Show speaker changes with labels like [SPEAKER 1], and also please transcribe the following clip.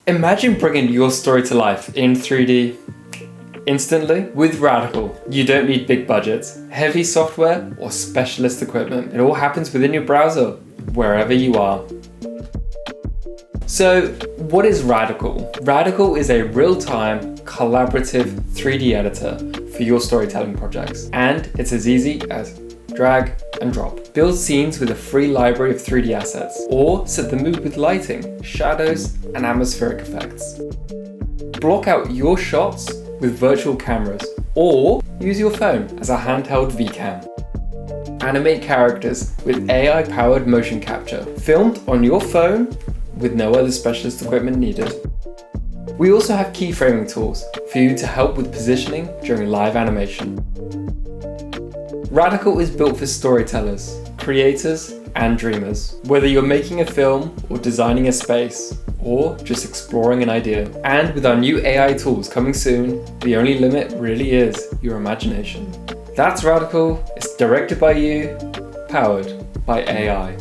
[SPEAKER 1] Imagine bringing your story to life in 3D instantly. With RADiCAL, you don't need big budgets, heavy software, or specialist equipment. It all happens within your browser, wherever you are. So, what is RADiCAL? RADiCAL is a real-time, collaborative 3D editor for your storytelling projects. And it's as easy as drag and drop. Build scenes with a free library of 3D assets, or set the mood with lighting, shadows, and atmospheric effects. Block out your shots with virtual cameras, or use your phone as a handheld VCam. Animate characters with AI-powered motion capture, filmed on your phone with no other specialist equipment needed. We also have keyframing tools for you to help with positioning during live animation. RADiCAL is built for storytellers, creators, and dreamers. Whether you're making a film or designing a space, or just exploring an idea. And with our new AI tools coming soon, the only limit really is your imagination. That's RADiCAL. It's directed by you, powered by AI.